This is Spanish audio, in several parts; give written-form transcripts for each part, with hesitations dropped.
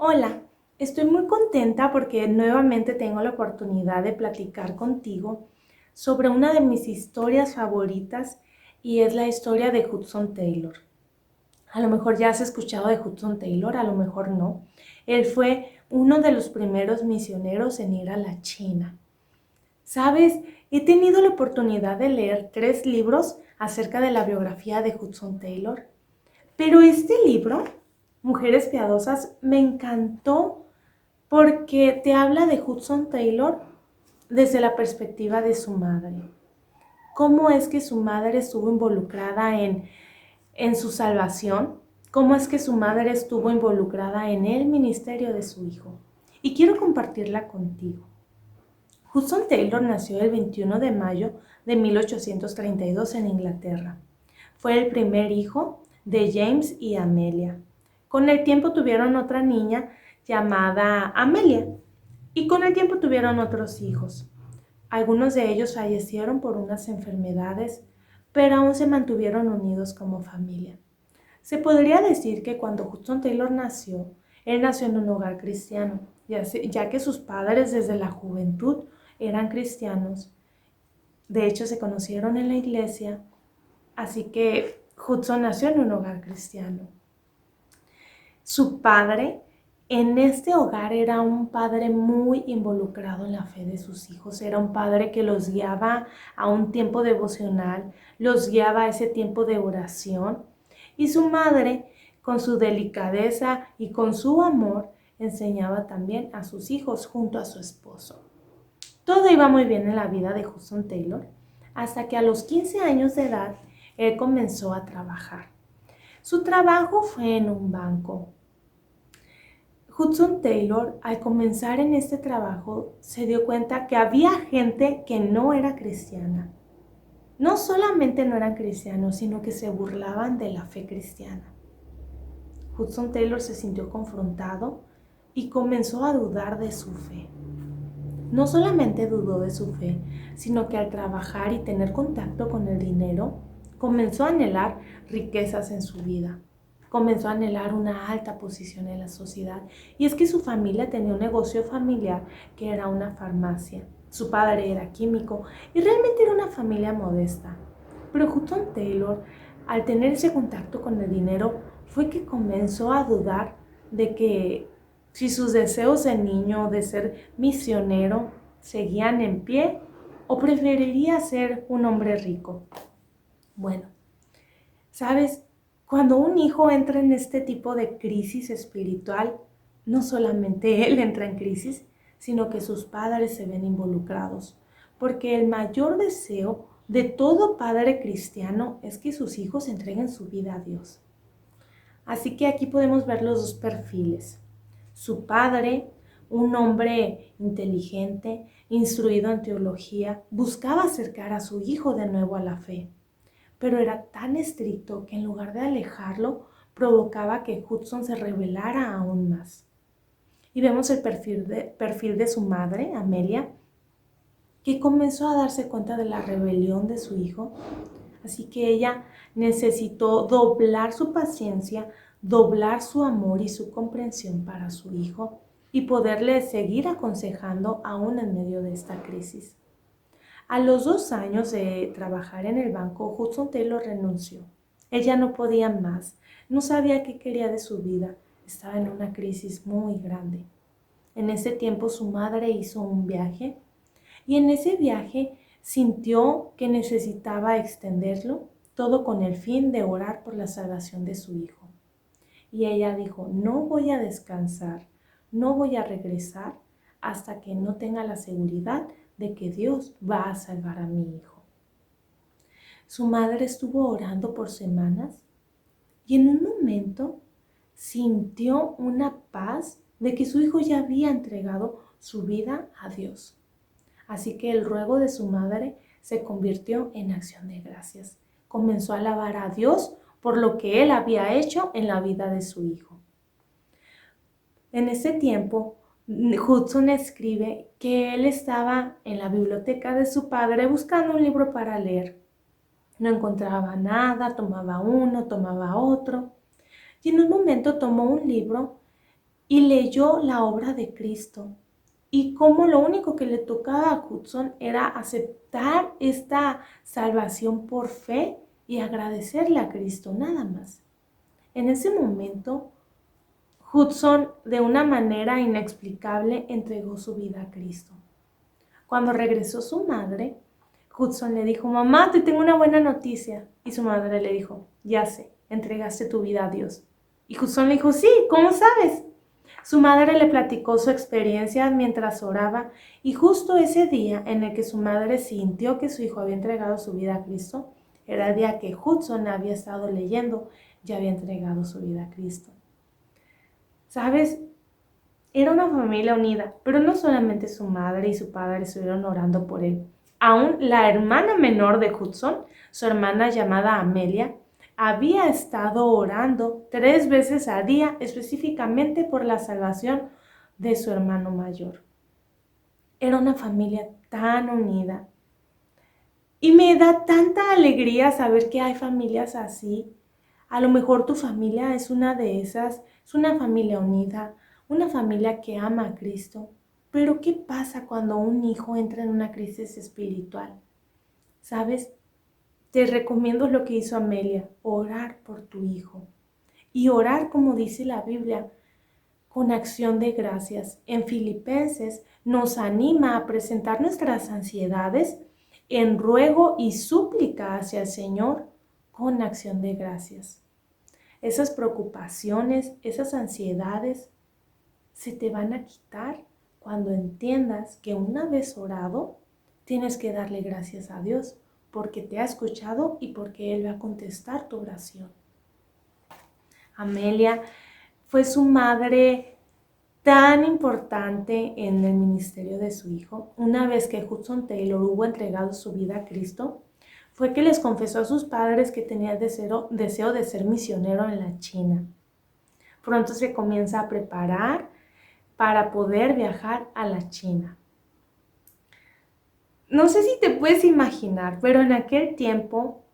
Hola, estoy muy contenta porque nuevamente tengo la oportunidad de platicar contigo sobre una de mis historias favoritas y es la historia de Hudson Taylor. A lo mejor ya has escuchado de Hudson Taylor, a lo mejor no. Él fue uno de los primeros misioneros en ir a la China. ¿Sabes? He tenido la oportunidad de leer 3 libros acerca de la biografía de Hudson Taylor, pero este libro, Mujeres Piadosas, me encantó porque te habla de Hudson Taylor desde la perspectiva de su madre. ¿Cómo es que su madre estuvo involucrada en su salvación? ¿Cómo es que su madre estuvo involucrada en el ministerio de su hijo? Y quiero compartirla contigo. Hudson Taylor nació el 21 de mayo de 1832 en Inglaterra. Fue el primer hijo de James y Amelia. Con el tiempo tuvieron otra niña llamada Amelia y con el tiempo tuvieron otros hijos. Algunos de ellos fallecieron por unas enfermedades, pero aún se mantuvieron unidos como familia. Se podría decir que cuando Hudson Taylor nació, él nació en un hogar cristiano, ya que sus padres desde la juventud eran cristianos. De hecho, se conocieron en la iglesia, así que Hudson nació en un hogar cristiano. Su padre en este hogar era un padre muy involucrado en la fe de sus hijos. Era un padre que los guiaba a un tiempo devocional, los guiaba a ese tiempo de oración. Y su madre, con su delicadeza y con su amor, enseñaba también a sus hijos junto a su esposo. Todo iba muy bien en la vida de Hudson Taylor, hasta que a los 15 años de edad, él comenzó a trabajar. Su trabajo fue en un banco. Hudson Taylor, al comenzar en este trabajo, se dio cuenta que había gente que no era cristiana. No solamente no eran cristianos, sino que se burlaban de la fe cristiana. Hudson Taylor se sintió confrontado y comenzó a dudar de su fe. No solamente dudó de su fe, sino que al trabajar y tener contacto con el dinero, comenzó a anhelar riquezas en su vida. Comenzó a anhelar una alta posición en la sociedad. Y es que su familia tenía un negocio familiar que era una farmacia. Su padre era químico y realmente era una familia modesta. Pero Hudson Taylor, al tener ese contacto con el dinero, fue que comenzó a dudar de que si sus deseos de niño de ser misionero seguían en pie o preferiría ser un hombre rico. Bueno, ¿sabes? Cuando un hijo entra en este tipo de crisis espiritual, no solamente él entra en crisis, sino que sus padres se ven involucrados, porque el mayor deseo de todo padre cristiano es que sus hijos entreguen su vida a Dios. Así que aquí podemos ver los dos perfiles. Su padre, un hombre inteligente, instruido en teología, buscaba acercar a su hijo de nuevo a la fe, pero era tan estricto que en lugar de alejarlo, provocaba que Hudson se rebelara aún más. Y vemos el perfil de su madre, Amelia, que comenzó a darse cuenta de la rebelión de su hijo, así que ella necesitó doblar su paciencia, doblar su amor y su comprensión para su hijo y poderle seguir aconsejando aún en medio de esta crisis. A los 2 años de trabajar en el banco, Hudson Taylor renunció. Ella no podía más, no sabía qué quería de su vida, estaba en una crisis muy grande. En ese tiempo su madre hizo un viaje y en ese viaje sintió que necesitaba extenderlo, todo con el fin de orar por la salvación de su hijo. Y ella dijo, no voy a descansar, no voy a regresar hasta que no tenga la seguridad de que Dios va a salvar a mi hijo. Su madre estuvo orando por semanas y en un momento sintió una paz de que su hijo ya había entregado su vida a Dios. Así que el ruego de su madre se convirtió en acción de gracias. Comenzó a alabar a Dios por lo que él había hecho en la vida de su hijo. En ese tiempo, Hudson escribe que él estaba en la biblioteca de su padre buscando un libro para leer. No encontraba nada, tomaba uno, tomaba otro. Y en un momento tomó un libro y leyó la obra de Cristo y cómo lo único que le tocaba a Hudson era aceptar esta salvación por fe y agradecerle a Cristo, nada más. En ese momento, Hudson, de una manera inexplicable, entregó su vida a Cristo. Cuando regresó su madre, Hudson le dijo: mamá, te tengo una buena noticia. Y su madre le dijo: ya sé, entregaste tu vida a Dios. Y Hudson le dijo: sí, ¿cómo sabes? Su madre le platicó su experiencia mientras oraba, y justo ese día en el que su madre sintió que su hijo había entregado su vida a Cristo, era el día que Hudson había estado leyendo y había entregado su vida a Cristo. ¿Sabes? Era una familia unida, pero no solamente su madre y su padre estuvieron orando por él. Aún la hermana menor de Hudson, su hermana llamada Amelia, había estado orando 3 veces al día específicamente por la salvación de su hermano mayor. Era una familia tan unida. Y me da tanta alegría saber que hay familias así. A lo mejor tu familia es una de esas, es una familia unida, una familia que ama a Cristo. Pero ¿qué pasa cuando un hijo entra en una crisis espiritual? ¿Sabes? Te recomiendo lo que hizo Amelia, orar por tu hijo. Y orar, como dice la Biblia, con acción de gracias. En Filipenses nos anima a presentar nuestras ansiedades en ruego y súplica hacia el Señor con acción de gracias. Esas preocupaciones, esas ansiedades se te van a quitar cuando entiendas que una vez orado, tienes que darle gracias a Dios porque te ha escuchado y porque Él va a contestar tu oración. Amelia fue su madre tan importante en el ministerio de su hijo. Una vez que Hudson Taylor hubo entregado su vida a Cristo, fue que les confesó a sus padres que tenía deseo de ser misionero en la China. Pronto se comienza a preparar para poder viajar a la China. No sé si te puedes imaginar, pero en aquel tiempo,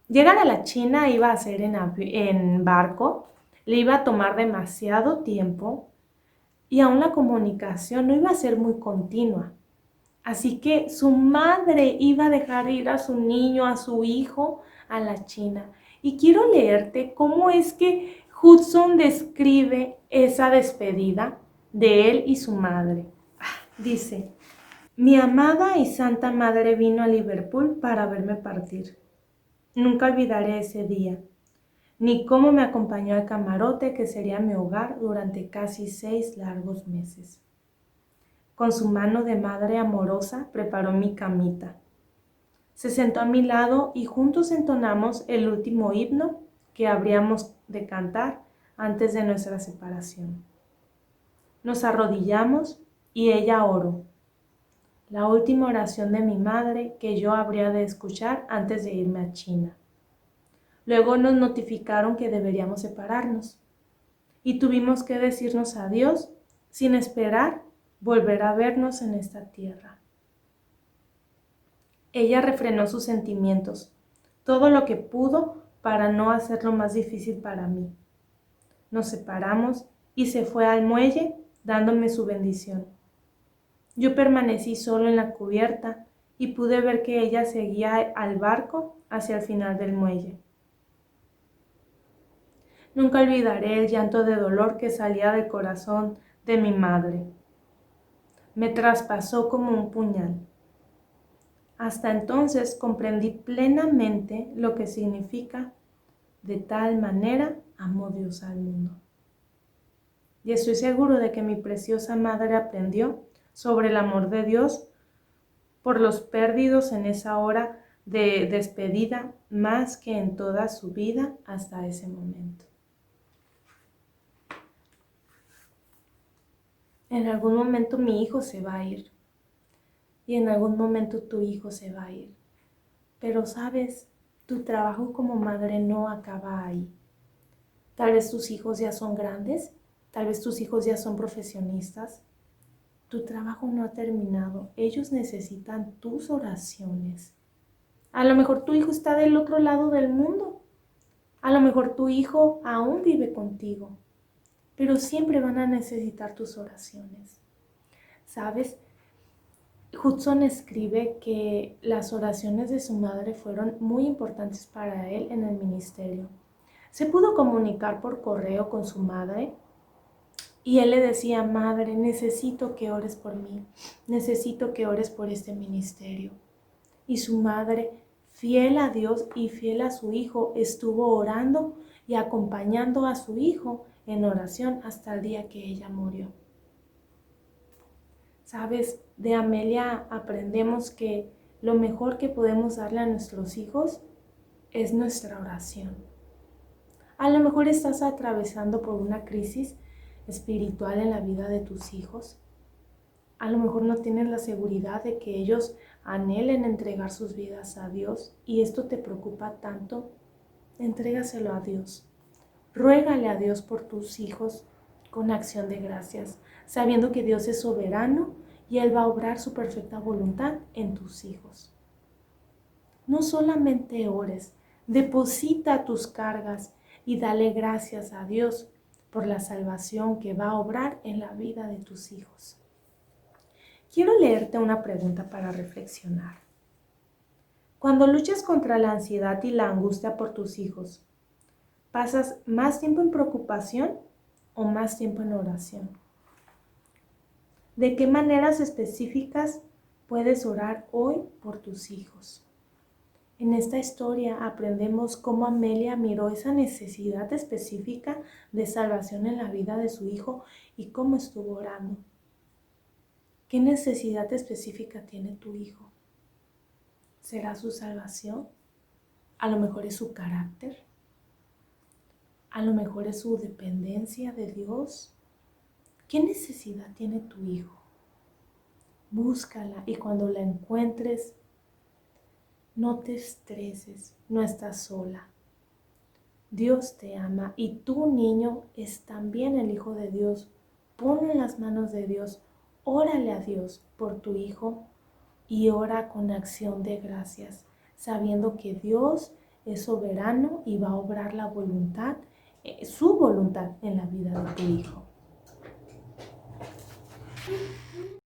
llegar a la China iba a ser en barco, le iba a tomar demasiado tiempo y aún la comunicación no iba a ser muy continua. Así que su madre iba a dejar ir a su niño, a su hijo, a la China. Y quiero leerte cómo es que Hudson describe esa despedida de él y su madre. Dice: mi amada y santa madre vino a Liverpool para verme partir. Nunca olvidaré ese día, ni cómo me acompañó al camarote que sería mi hogar durante casi 6 largos meses. Con su mano de madre amorosa preparó mi camita. Se sentó a mi lado y juntos entonamos el último himno que habríamos de cantar antes de nuestra separación. Nos arrodillamos y ella oró, la última oración de mi madre que yo habría de escuchar antes de irme a China. Luego nos notificaron que deberíamos separarnos y tuvimos que decirnos adiós sin esperar volver a vernos en esta tierra. Ella refrenó sus sentimientos, todo lo que pudo para no hacerlo más difícil para mí. Nos separamos y se fue al muelle dándome su bendición. Yo permanecí solo en la cubierta y pude ver que ella seguía al barco hacia el final del muelle. Nunca olvidaré el llanto de dolor que salía del corazón de mi madre. Me traspasó como un puñal. Hasta entonces comprendí plenamente lo que significa: de tal manera amó Dios al mundo. Y estoy seguro de que mi preciosa madre aprendió sobre el amor de Dios por los perdidos en esa hora de despedida más que en toda su vida hasta ese momento. En algún momento mi hijo se va a ir y en algún momento tu hijo se va a ir. Pero sabes, tu trabajo como madre no acaba ahí. Tal vez tus hijos ya son grandes, tal vez tus hijos ya son profesionistas. Tu trabajo no ha terminado. Ellos necesitan tus oraciones. A lo mejor tu hijo está del otro lado del mundo. A lo mejor tu hijo aún vive contigo. pero siempre van a necesitar tus oraciones. ¿Sabes? Hudson escribe que las oraciones de su madre fueron muy importantes para él en el ministerio. Se pudo comunicar por correo con su madre y él le decía: madre, necesito que ores por mí, necesito que ores por este ministerio. Y su madre, fiel a Dios y fiel a su hijo, estuvo orando y acompañando a su hijo en oración hasta el día que ella murió. Sabes, de Amelia aprendemos que lo mejor que podemos darle a nuestros hijos es nuestra oración. A lo mejor estás atravesando por una crisis espiritual en la vida de tus hijos. A lo mejor no tienes la seguridad de que ellos anhelen entregar sus vidas a Dios y esto te preocupa tanto. Entrégaselo a Dios. Ruégale a Dios por tus hijos con acción de gracias, sabiendo que Dios es soberano y Él va a obrar su perfecta voluntad en tus hijos. No solamente ores, deposita tus cargas y dale gracias a Dios por la salvación que va a obrar en la vida de tus hijos. Quiero leerte una pregunta para reflexionar. Cuando luchas contra la ansiedad y la angustia por tus hijos, ¿pasas más tiempo en preocupación o más tiempo en oración? ¿De qué maneras específicas puedes orar hoy por tus hijos? En esta historia aprendemos cómo Amelia miró esa necesidad específica de salvación en la vida de su hijo y cómo estuvo orando. ¿Qué necesidad específica tiene tu hijo? ¿Será su salvación? A lo mejor es su carácter. A lo mejor es su dependencia de Dios. ¿Qué necesidad tiene tu hijo? Búscala y cuando la encuentres, no te estreses, no estás sola. Dios te ama y tu niño es también el Hijo de Dios. Ponlo en las manos de Dios. Órale a Dios por tu hijo y ora con acción de gracias, sabiendo que Dios es soberano y va a obrar la voluntad, su voluntad en la vida de tu hijo.